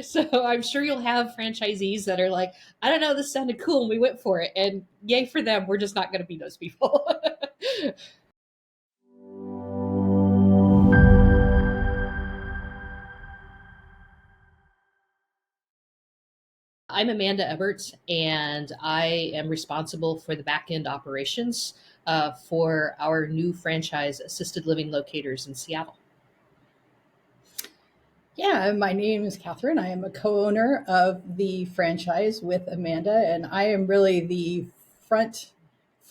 So I'm sure you'll have franchisees that are like, I don't know, this sounded cool and we went for it. And yay for them. We're just not going to be those people. I'm Amanda Eberts, and I am responsible for the backend operations for our new franchise assisted living locators in Seattle. Yeah, my name is Catherine. I am a co-owner of the franchise with Amanda, and I am really the front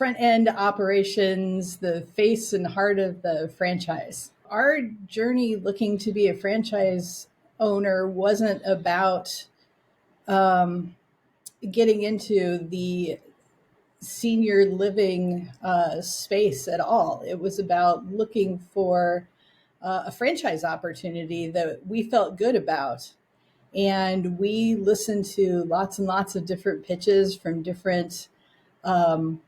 end operations, the face and heart of the franchise. Our journey looking to be a franchise owner wasn't about um, getting into the senior living space at all. It was about looking for a franchise opportunity that we felt good about. And we listened to lots and lots of different pitches from um,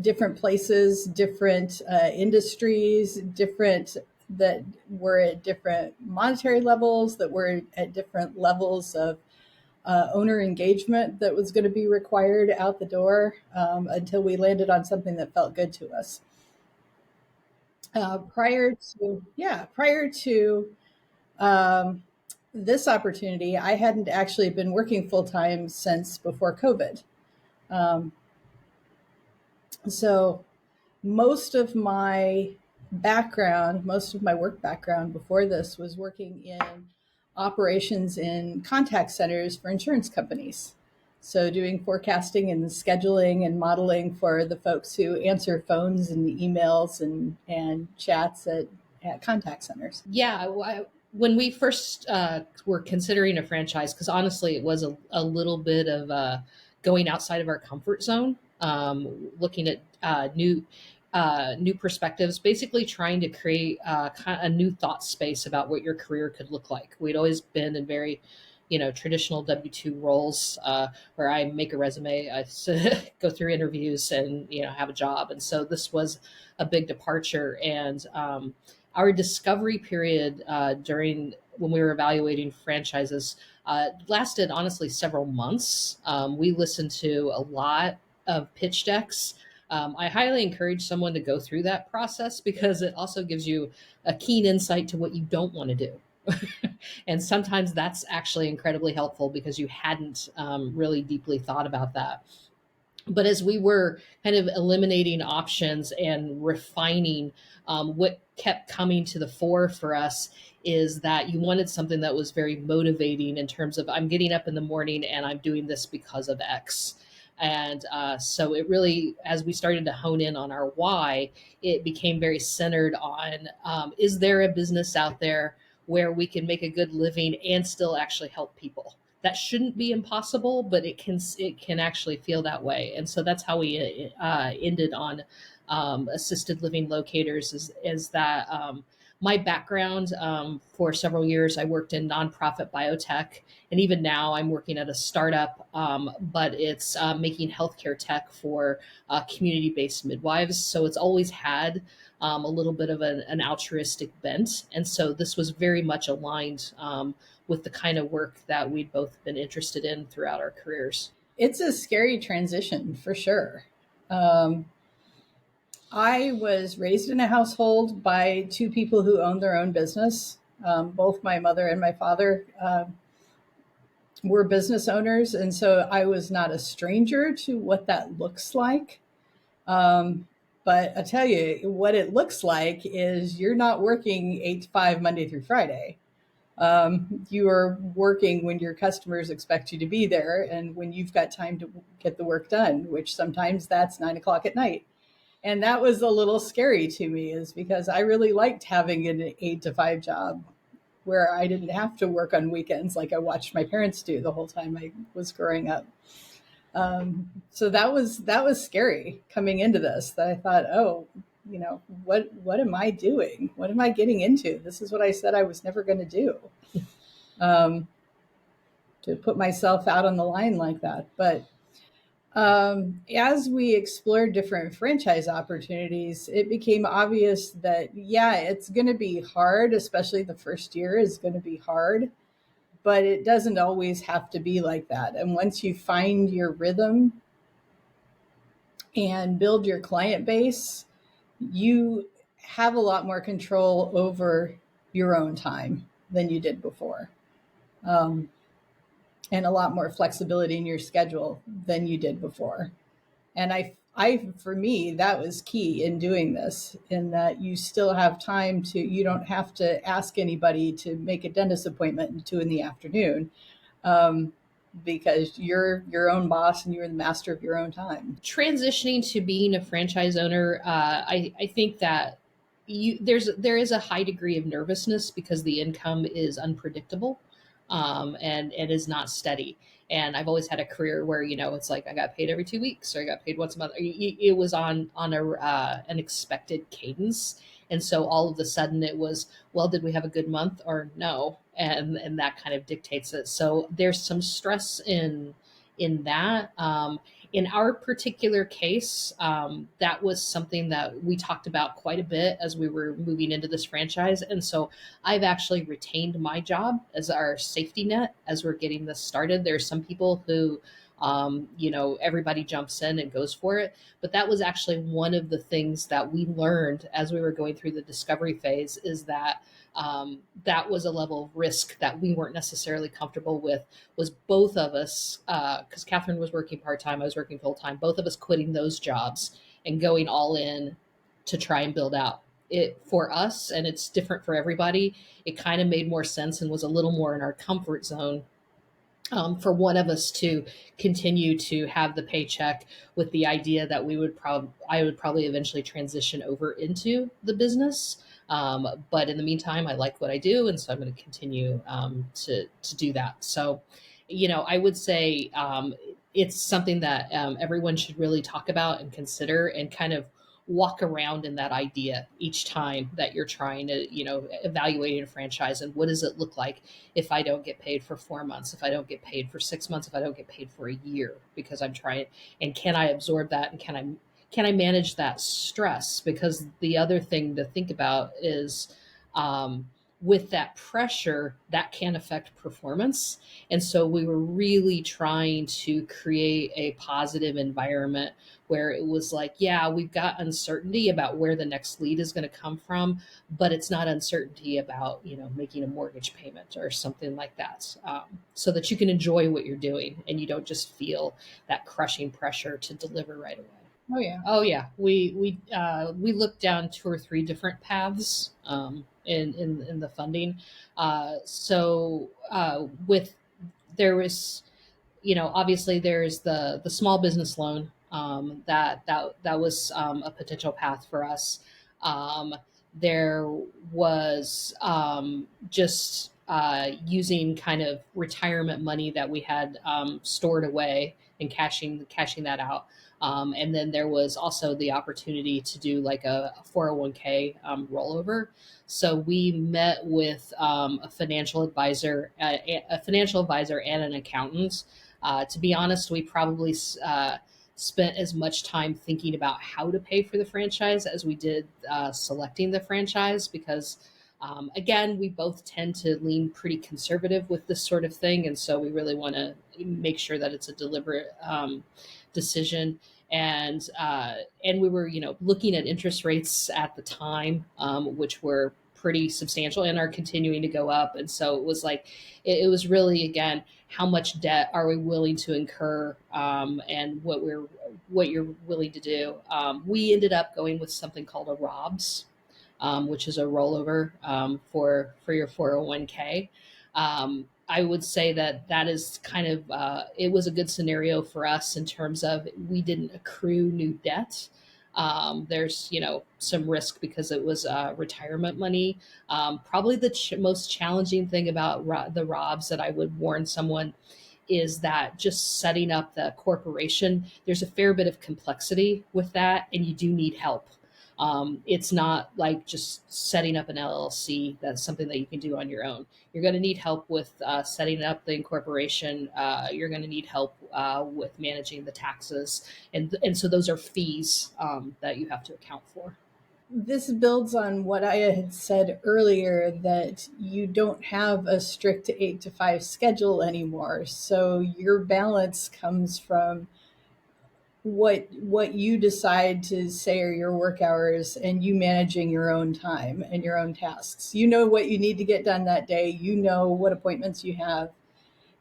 different places, different industries, different that were at different monetary levels, that were at different levels of owner engagement that was going to be required out the door until we landed on something that felt good to us. Prior to um, this opportunity, I hadn't actually been working full time since before COVID. Um, so most of my most of my work background before this was working in operations in contact centers for insurance companies. So doing forecasting and scheduling and modeling for the folks who answer phones and emails and chats at contact centers. Yeah, when we first were considering a franchise, because honestly, it was a little bit of going outside of our comfort zone, looking at new perspectives, basically trying to create kind of a new thought space about what your career could look like. We'd always been in very, traditional W-2 roles where I make a resume, I go through interviews, and have a job. And so this was a big departure, and our discovery period during when we were evaluating franchises lasted honestly several months. We listened to a lot of pitch decks. I highly encourage someone to go through that process because it also gives you a keen insight to what you don't want to do. And sometimes that's actually incredibly helpful because you hadn't really deeply thought about that. But as we were kind of eliminating options and refining, what kept coming to the fore for us is that you wanted something that was very motivating in terms of I'm getting up in the morning and I'm doing this because of X. And so it really, as we started to hone in on our why, it became very centered on is there a business out there where we can make a good living and still actually help people? That shouldn't be impossible, but it can actually feel that way. And so that's how we ended on assisted living locators. Is that my background for several years? I worked in nonprofit biotech, and even now I'm working at a startup, but it's making healthcare tech for community-based midwives. So it's always had a little bit of an altruistic bent, and so this was very much aligned with the kind of work that we'd both been interested in throughout our careers. It's a scary transition for sure. Um, I was raised in a household by two people who owned their own business. Both my mother and my father were business owners, and so I was not a stranger to what that looks like. Um, but I tell you, what it looks like is you're not working 8 to 5 Monday through Friday. You are working when your customers expect you to be there and when you've got time to get the work done, which sometimes that's 9 o'clock at night. And that was a little scary to me, is because I really liked having an 8 to 5 job where I didn't have to work on weekends like I watched my parents do the whole time I was growing up. So that was scary coming into this. That I thought, oh, what am I doing? What am I getting into? This is what I said I was never going to do. Um, to put myself out on the line like that, but as we explored different franchise opportunities, it became obvious that, yeah, it's going to be hard, especially the first year is going to be hard. but it doesn't always have to be like that. And once you find your rhythm and build your client base, you have a lot more control over your own time than you did before, um, and a lot more flexibility in your schedule than you did before. And for me, that was key in doing this, in that you still have time to, you don't have to ask anybody to make a dentist appointment at 2 in the afternoon, um, because you're your own boss and you're the master of your own time. Transitioning to being a franchise owner, I think that there is a high degree of nervousness because the income is unpredictable, and is not steady. And I've always had a career where it's like I got paid every 2 weeks or I got paid once a month. It was on a an expected cadence, and so all of a sudden it was, well, did we have a good month or no? And that kind of dictates it. So there's some stress in that. In our particular case, that was something that we talked about quite a bit as we were moving into this franchise. And so I've actually retained my job as our safety net as we're getting this started. There's some people who, everybody jumps in and goes for it. But that was actually one of the things that we learned as we were going through the discovery phase, is that that was a level of risk that we weren't necessarily comfortable with. Was both of us, because Catherine was working part-time, I was working full-time, both of us quitting those jobs and going all in to try and build out it for us. And it's different for everybody. It kind of made more sense and was a little more in our comfort zone, for one of us to continue to have the paycheck, with the idea that I would probably eventually transition over into the business. But in the meantime, I like what I do, and so I'm going to continue, to do that. So, I would say, it's something that, everyone should really talk about and consider, and kind of walk around in that idea each time that you're trying to, evaluate a franchise, and what does it look like if I don't get paid for 4 months, if I don't get paid for 6 months, if I don't get paid for a year, because I'm trying, and can I absorb that, and can I manage that stress? Because the other thing to think about is, with that pressure, that can affect performance. And so we were really trying to create a positive environment where it was like, yeah, we've got uncertainty about where the next lead is going to come from, but it's not uncertainty about, making a mortgage payment or something like that. So that you can enjoy what you're doing and you don't just feel that crushing pressure to deliver right away. Oh yeah. Oh yeah, we looked down two or three different paths, in the funding. With there was, obviously there's the small business loan, that was, a potential path for us. Um, there was, just, using kind of retirement money that we had, stored away, and cashing that out. And then there was also the opportunity to do like a 401k, rollover. So we met with, a financial advisor and an accountant. To be honest, we probably, spent as much time thinking about how to pay for the franchise as we did, selecting the franchise, because, again, we both tend to lean pretty conservative with this sort of thing, and so we really want to make sure that it's a deliberate, decision. And we were, looking at interest rates at the time, which were pretty substantial and are continuing to go up. And so it was like, it was really, again, how much debt are we willing to incur, and what you're willing to do. We ended up going with something called a ROBS, which is a rollover, for your 401k. I would say that that is kind of, it was a good scenario for us in terms of we didn't accrue new debt. There's, some risk because it was, retirement money. Probably the most challenging thing about the ROBs that I would warn someone is that just setting up the corporation, there's a fair bit of complexity with that, and you do need help. It's not like just setting up an LLC. That's something that you can do on your own. You're going to need help with, setting up the incorporation. You're going to need help, with managing the taxes, and so those are fees, that you have to account for. this builds on what I had said earlier, that you don't have a strict 8 to 5 schedule anymore. So your balance comes from what you decide to say are your work hours, and you managing your own time and your own tasks. You know what you need to get done that day. You know what appointments you have,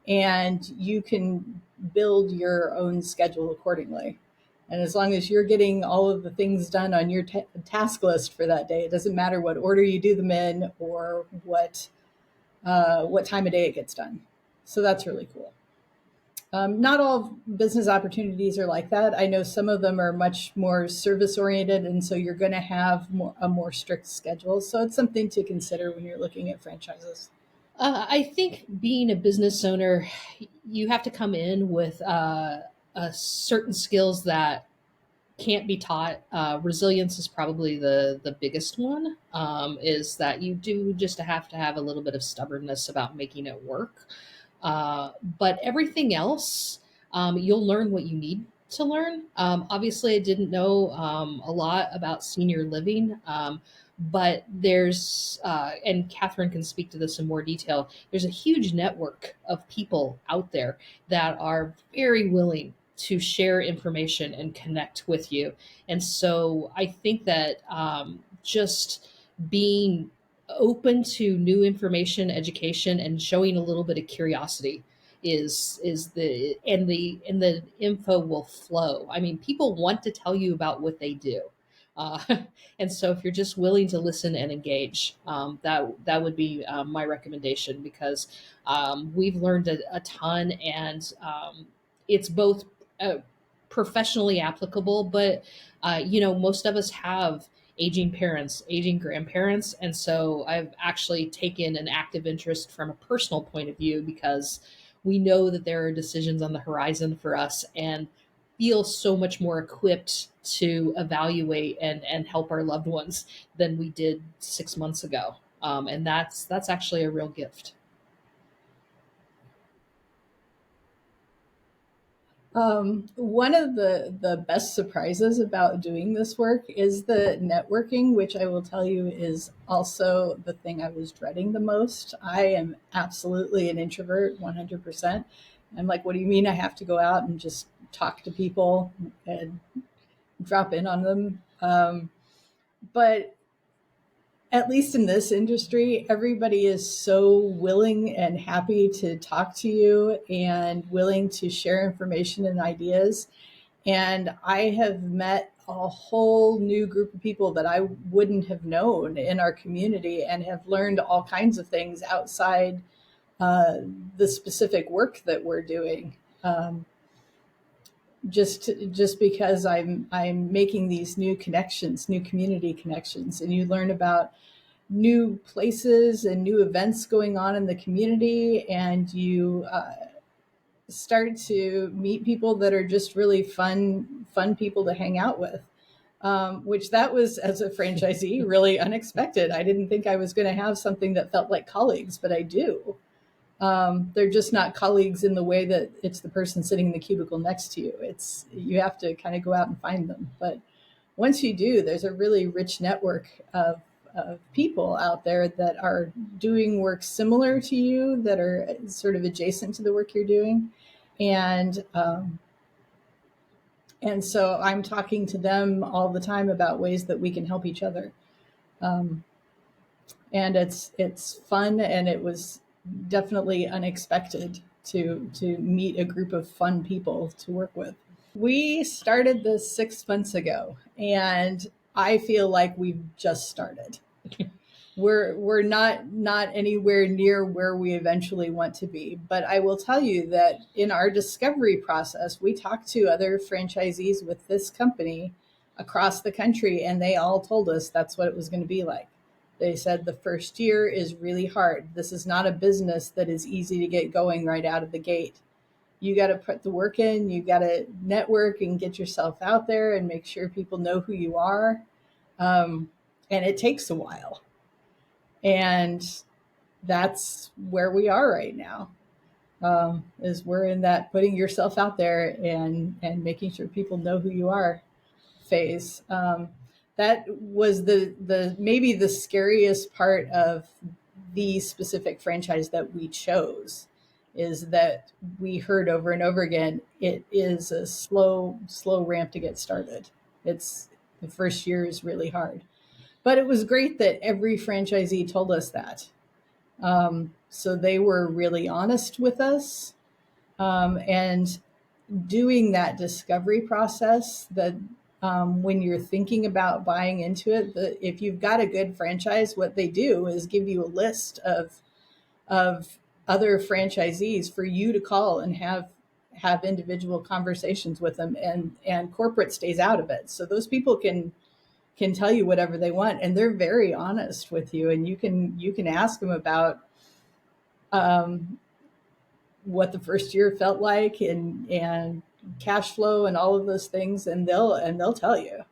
and you can build your own schedule accordingly. And as long as you're getting all of the things done on your task list for that day, it doesn't matter what order you do them in or what time of day it gets done. So that's really cool. Not all business opportunities are like that. I know some of them are much more service oriented, and so you're going to have a more strict schedule. So it's something to consider when you're looking at franchises. I think being a business owner, you have to come in with certain skills that can't be taught. Resilience is probably the biggest one. Is that you do just have to have a little bit of stubbornness about making it work. But everything else, you'll learn what you need to learn. Obviously, I didn't know a lot about senior living. But there's, and Catherine can speak to this in more detail, there's a huge network of people out there that are very willing to share information and connect with you. And so I think that just being open to new information, education, and showing a little bit of curiosity is the info will flow. I mean, people want to tell you about what they do. Uh, and so, if you're just willing to listen and engage, that would be my recommendation, because we've learned a ton, and it's both uh, professionally applicable, but most of us have aging parents, aging grandparents, and so I've actually taken an active interest from a personal point of view, because we know that there are decisions on the horizon for us, and feel so much more equipped to evaluate and help our loved ones than we did 6 months ago. And that's actually a real gift. One of the best surprises about doing this work is the networking, which I will tell you is also the thing I was dreading the most. I am absolutely an introvert, 100%. I'm like, what do you mean I have to go out and just talk to people and drop in on them? But at least in this industry, everybody is so willing and happy to talk to you and willing to share information and ideas. And I have met a whole new group of people that I wouldn't have known in our community, and have learned all kinds of things outside uh, the specific work that we're doing. Just because I'm making these new connections, new community connections, and you learn about new places and new events going on in the community, and you start to meet people that are just really fun people to hang out with. Which that was, as a franchisee, really unexpected. I didn't think I was going to have something that felt like colleagues, but I do. They're just not colleagues in the way that it's the person sitting in the cubicle next to you. It's, you have to kind of go out and find them. But once you do, there's a really rich network of people out there that are doing work similar to you, that are sort of adjacent to the work you're doing. And and so I'm talking to them all the time about ways that we can help each other. Um, and it's fun, and it was definitely unexpected to meet a group of fun people to work with. We started this 6 months ago, and I feel like we've just started. We're not anywhere near where we eventually want to be. But I will tell you that in our discovery process, we talked to other franchisees with this company across the country, and they all told us that's what it was going to be like. They said the first year is really hard. This is not a business that is easy to get going right out of the gate. You got to put the work in, you got to network and get yourself out there and make sure people know who you are. And it takes a while. And that's where we are right now. Is we're in that putting yourself out there and making sure people know who you are phase. that was the maybe the scariest part of the specific franchise that we chose, is that we heard over and over again, it is a slow ramp to get started. It's the first year is really hard. But it was great that every franchisee told us that. So they were really honest with us, and doing that discovery process, that when you're thinking about buying into it, if you've got a good franchise, what they do is give you a list of other franchisees for you to call and have individual conversations with them, and corporate stays out of it. So those people can tell you whatever they want, and they're very honest with you, and you can ask them about um, what the first year felt like, and cash flow and all of those things, and they'll tell you.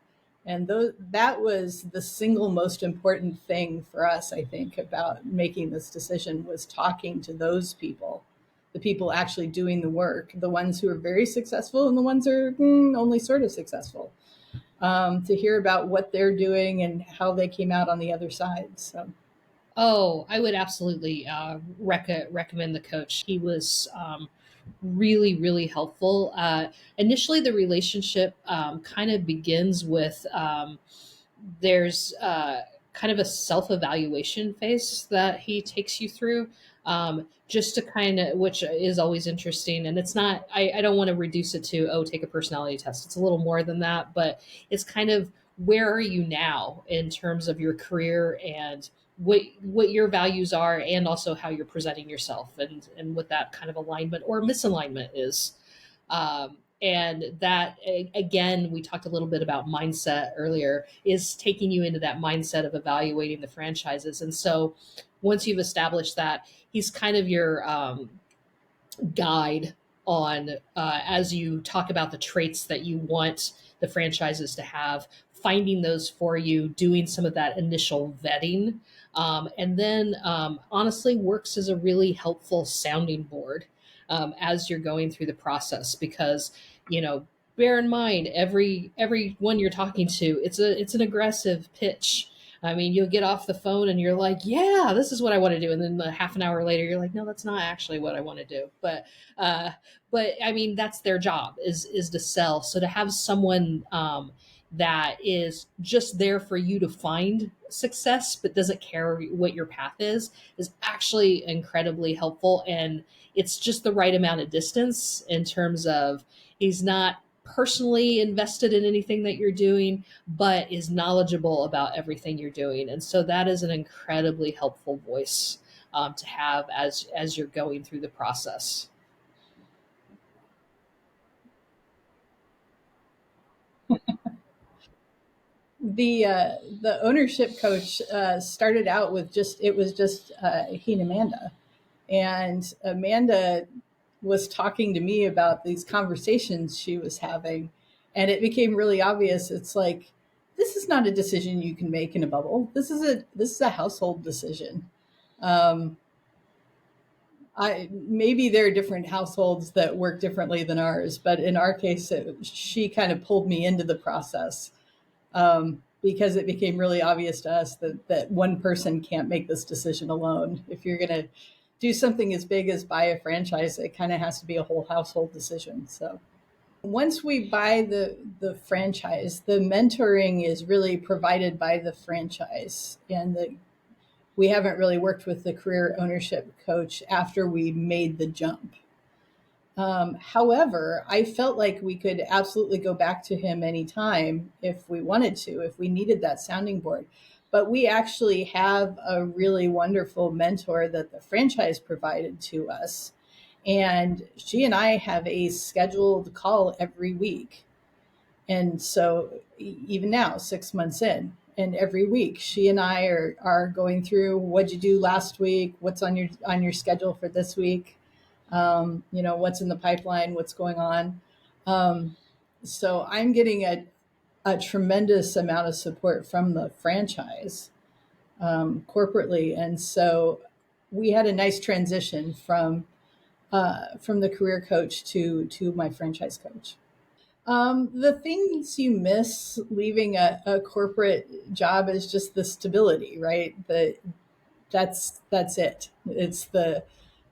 And that was the single most important thing for us, I think, about making this decision, was talking to those people, the people actually doing the work, the ones who are very successful and the ones who are only sort of successful, to hear about what they're doing and how they came out on the other side. So Oh, I would absolutely recommend the coach. He was really, really helpful. Initially, the relationship kind of begins with there's kind of a self evaluation phase that he takes you through. Just to kind of, which is always interesting. And it's not, I don't want to reduce it to, oh, take a personality test. It's a little more than that, but it's kind of, where are you now in terms of your career, and what your values are, and also how you're presenting yourself, and what that kind of alignment or misalignment is. And that, again, we talked a little bit about mindset earlier, is taking you into that mindset of evaluating the franchises. And so once you've established that, he's kind of your guide on, as you talk about the traits that you want the franchises to have, finding those for you, doing some of that initial vetting, and then honestly works as a really helpful sounding board as you're going through the process. Because, bear in mind, everyone you're talking to, it's an aggressive pitch. I mean, you'll get off the phone and you're like, yeah, this is what I want to do. And then half an hour later, you're like, no, that's not actually what I want to do. Uh, but I mean, that's their job, is to sell. So to have someone that is just there for you to find success, but doesn't care what your path is actually incredibly helpful. And it's just the right amount of distance, in terms of, he's not personally invested in anything that you're doing, but is knowledgeable about everything you're doing. And so that is an incredibly helpful voice to have as you're going through the process. the ownership coach started out with just he and Amanda, and Amanda was talking to me about these conversations she was having, and it became really obvious. It's like, this is not a decision you can make in a bubble. This is a household decision. Um, I maybe there are different households that work differently than ours, but in our case, she kind of pulled me into the process, because it became really obvious to us that one person can't make this decision alone. If you're going to do something as big as buy a franchise, it kind of has to be a whole household decision. So once we buy the franchise, the mentoring is really provided by the franchise, and we haven't really worked with the career ownership coach after we made the jump. However, I felt like we could absolutely go back to him anytime if we wanted to, if we needed that sounding board. But we actually have a really wonderful mentor that the franchise provided to us. And she and I have a scheduled call every week. And so even now, 6 months in, and every week she and I are going through, what'd you do last week? What's on your schedule for this week? What's in the pipeline, what's going on. So I'm getting a tremendous amount of support from the franchise, corporately. And so we had a nice transition from the career coach to my franchise coach. The things you miss leaving a corporate job is just the stability, right? That's it. It's the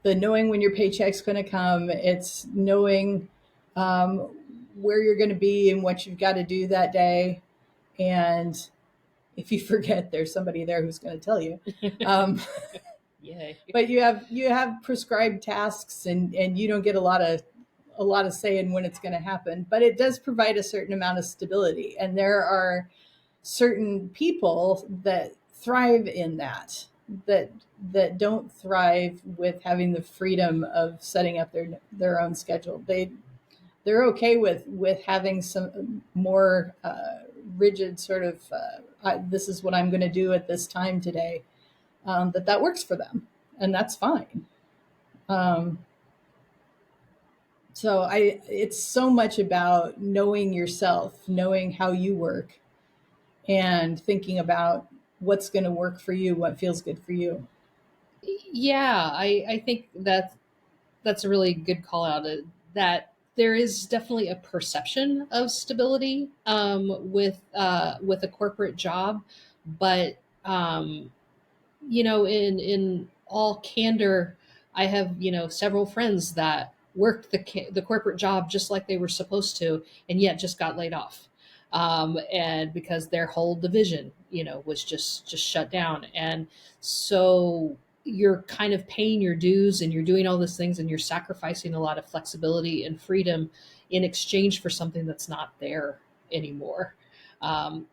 knowing when your paycheck's going to come. It's knowing um, where you're going to be and what you've got to do that day. And if you forget, there's somebody there who's going to tell you. Um, Yay. but you have prescribed tasks, and you don't get a lot of say in when it's going to happen. But it does provide a certain amount of stability, and there are certain people that thrive in that that don't thrive with having the freedom of setting up their own schedule. They're okay with having some more rigid sort of this is what I'm going to do at this time today. That works for them, and that's fine. Um, so it's so much about knowing yourself, knowing how you work, and thinking about what's going to work for you, what feels good for you. Yeah, I think that's a really good call out. That there is definitely a perception of stability with a corporate job, but in all candor, I have several friends that worked the corporate job just like they were supposed to, and yet just got laid off, and because their whole division was just shut down, and so you're kind of paying your dues and you're doing all these things and you're sacrificing a lot of flexibility and freedom in exchange for something that's not there anymore.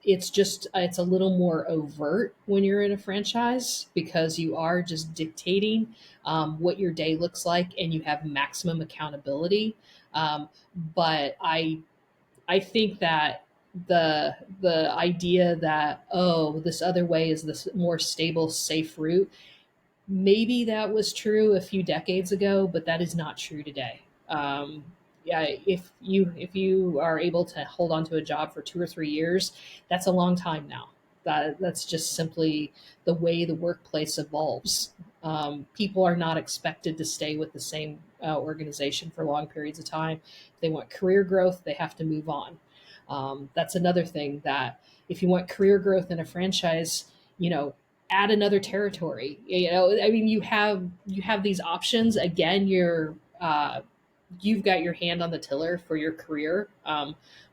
It's a little more overt when you're in a franchise because you are just dictating what your day looks like and you have maximum accountability. But I think that the idea that, oh, this other way is this more stable, safe route, maybe that was true a few decades ago, but that is not true today. Yeah, if you are able to hold on to a job for 2 or 3 years, that's a long time now. That's just simply the way the workplace evolves. People are not expected to stay with the same organization for long periods of time. If they want career growth, they have to move on. That's another thing that if you want career growth in a franchise, add another territory. I mean, you have these options. Again, you've got your hand on the tiller for your career,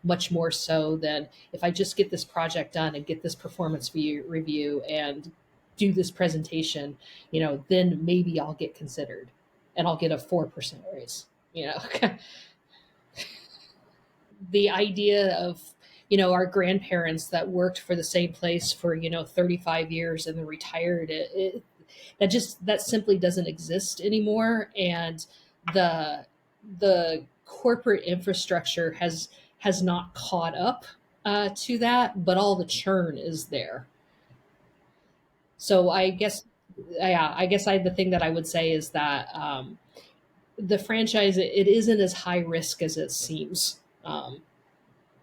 much more so than if I just get this project done and get this performance review and do this presentation, then maybe I'll get considered and I'll get a 4% raise. The idea of our grandparents that worked for the same place for 35 years and then retired, that simply doesn't exist anymore, and the the corporate infrastructure has not caught up to that, but all the churn is there. So I guess, yeah, I guess the thing that I would say is that the franchise, it isn't as high risk as it seems,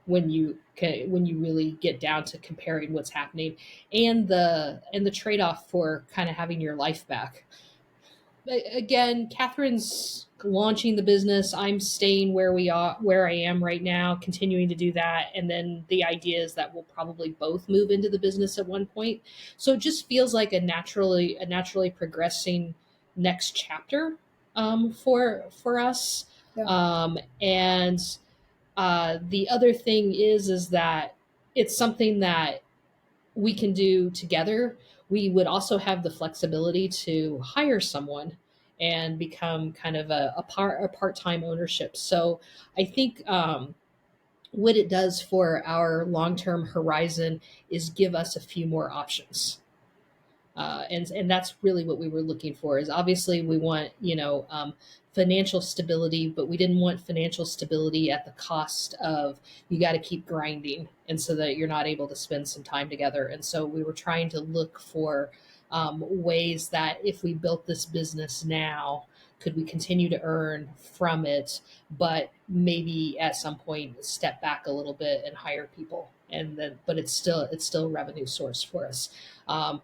when you really get down to comparing what's happening and the trade-off for kind of having your life back. Again, Catherine's launching the business. I'm staying where I am right now, continuing to do that. And then the idea is that we'll probably both move into the business at one point. So it just feels like a naturally progressing next chapter, for us. Yeah. And the other thing is that it's something that we can do together. We would also have the flexibility to hire someone and become kind of a part-time ownership. So I think what it does for our long-term horizon is give us a few more options. And that's really what we were looking for. Is obviously we want financial stability, but we didn't want financial stability at the cost of you got to keep grinding, and so that you're not able to spend some time together. And so we were trying to look for ways that if we built this business now, could we continue to earn from it, but maybe at some point step back a little bit and hire people, and then but it's still a revenue source for us. Um,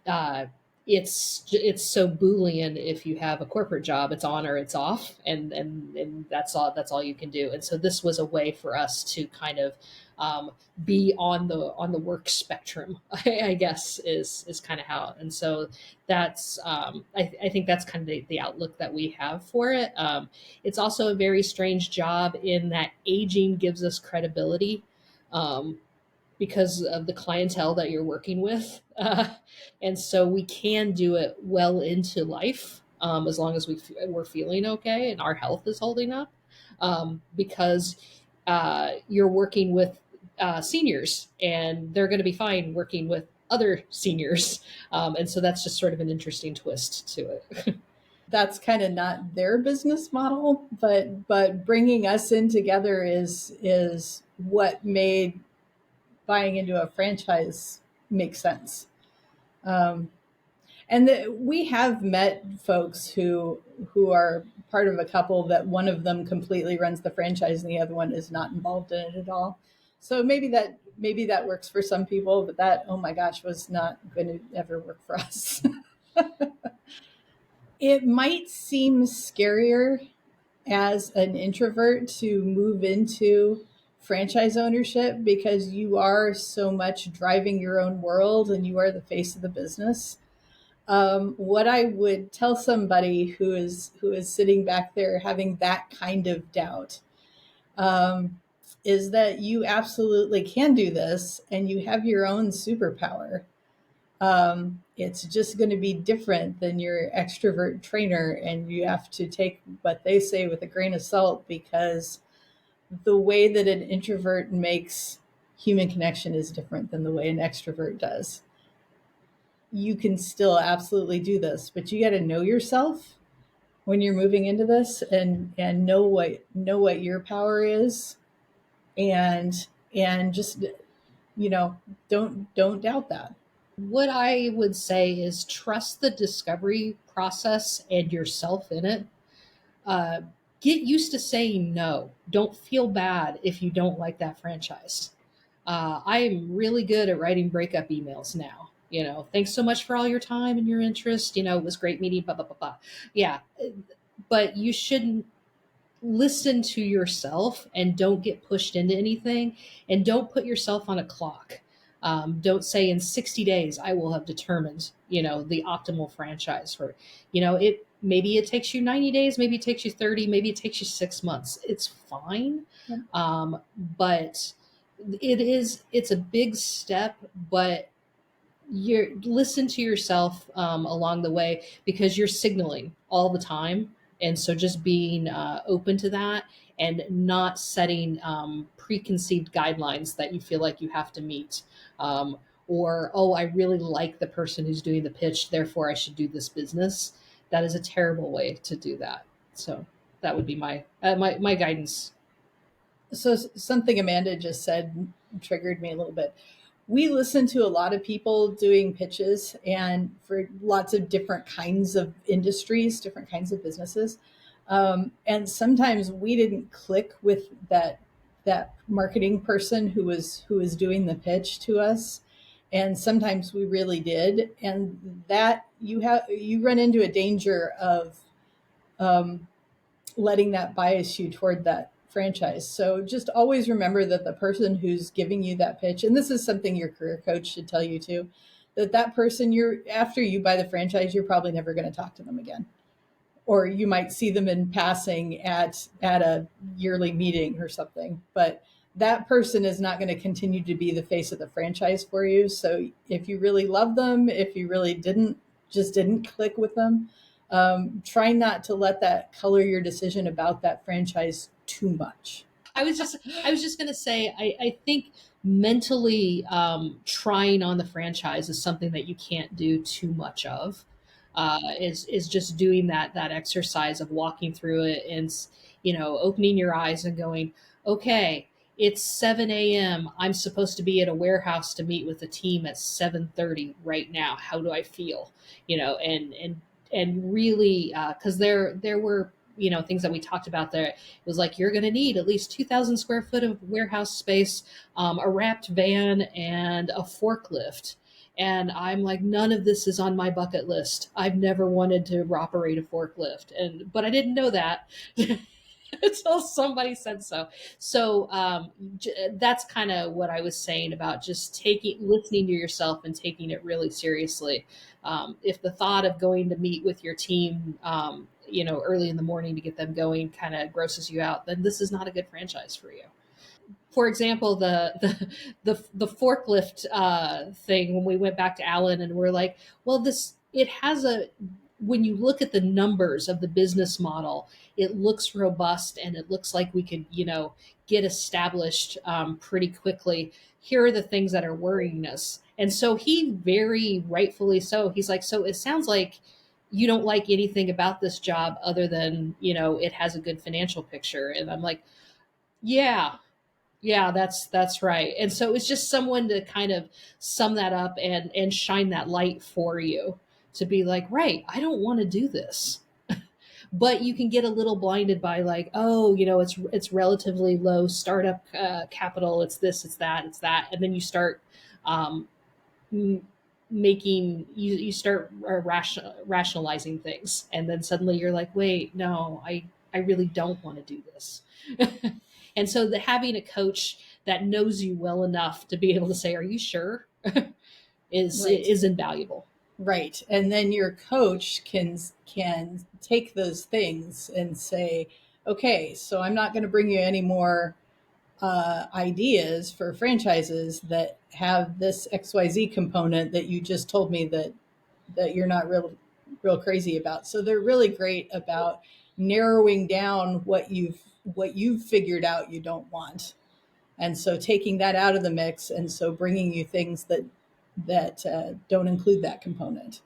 uh, it's so Boolean. If you have a corporate job, it's on or it's off, and that's all you can do. And so this was a way for us to kind of um, be on the work spectrum, I guess is kind of how. And so that's I think that's kind of the outlook that we have for it. It's also a very strange job in that aging gives us credibility. Um, because of the clientele that you're working with. And so we can do it well into life, as long as we're feeling okay and our health is holding up, because you're working with seniors and they're going to be fine working with other seniors. And so that's just sort of an interesting twist to it. That's kind of not their business model, but bringing us in together is what made buying into a franchise make sense. Um, and we have met folks who are part of a couple that one of them completely runs the franchise and the other one is not involved in it at all. So maybe that works for some people, but that, oh my gosh, was not going to ever work for us. It might seem scarier as an introvert to move into franchise ownership because you are so much driving your own world and you are the face of the business. What I would tell somebody who is sitting back there having that kind of doubt, is that you absolutely can do this and you have your own superpower. It's just going to be different than your extrovert trainer, and you have to take what they say with a grain of salt because the way that an introvert makes human connection is different than the way an extrovert does. You can still absolutely do this, but you got to know yourself when you're moving into this and know what your power is, and just don't doubt that. What I would say is trust the discovery process and yourself in it. uh, get used to saying no. Don't feel bad if you don't like that franchise. I'm really good at writing breakup emails now. Thanks so much for all your time and your interest. It was great meeting, blah, blah, blah, blah. Yeah. But you shouldn't listen to yourself and don't get pushed into anything and don't put yourself on a clock. Don't say in 60 days I will have determined the optimal franchise for it. Maybe it takes you 90 days, maybe it takes you 30, maybe it takes you 6 months. It's fine. Yeah. But it's a big step, but you listen to yourself along the way because you're signaling all the time. And so just being open to that and not setting preconceived guidelines that you feel like you have to meet, or oh, I really like the person who's doing the pitch, therefore I should do this business. That is a terrible way to do that. So that would be my guidance. So something Amanda just said triggered me a little bit. We listen to a lot of people doing pitches and for lots of different kinds of industries, different kinds of businesses. And sometimes we didn't click with that marketing person who was doing the pitch to us. And sometimes we really did. And that you run into a danger of um, letting that bias you toward that franchise. So just always remember that the person who's giving you that pitch, and this is something your career coach should tell you too, that person, you're after you buy the franchise, you're probably never going to talk to them again. Or you might see them in passing at a yearly meeting or something. But that person is not going to continue to be the face of the franchise for you. So if you really love them, if you really didn't click with them, try not to let that color your decision about that franchise too much. I was just gonna say, I think mentally trying on the franchise is something that you can't do too much of. Is just doing that exercise of walking through it and opening your eyes and going, okay, it's 7 a.m. I'm supposed to be at a warehouse to meet with the team at 7:30 right now. How do I feel? And really, because there were things that we talked about there. It was like you're going to need at least 2,000 square foot of warehouse space, a wrapped van, and a forklift. And I'm like, none of this is on my bucket list. I've never wanted to operate a forklift, but I didn't know that until somebody said so. So that's kind of what I was saying about just listening to yourself and taking it really seriously. If the thought of going to meet with your team, early in the morning to get them going kind of grosses you out, then this is not a good franchise for you. For example, the forklift thing, when we went back to Alan and we're like, well, this it has a when you look at the numbers of the business model, it looks robust and it looks like we could, get established pretty quickly. Here are the things that are worrying us. And so he very rightfully so, he's like, so it sounds like you don't like anything about this job other than, it has a good financial picture. And I'm like, yeah, yeah, that's right. And so it's just someone to kind of sum that up and shine that light for you to be like, right, I don't want to do this. But you can get a little blinded by like, oh, it's relatively low startup capital. It's this, it's that, and then you start um, making you start rationalizing things, and then suddenly you're like, wait, no, I really don't want to do this. And so having a coach that knows you well enough to be able to say, are you sure, Right. is invaluable. Right. And then your coach can take those things and say, okay, so I'm not going to bring you any more ideas for franchises that have this XYZ component that you just told me that you're not real crazy about. So they're really great about narrowing down what you've figured out you don't want, and so taking that out of the mix, and so bringing you things that don't include that component.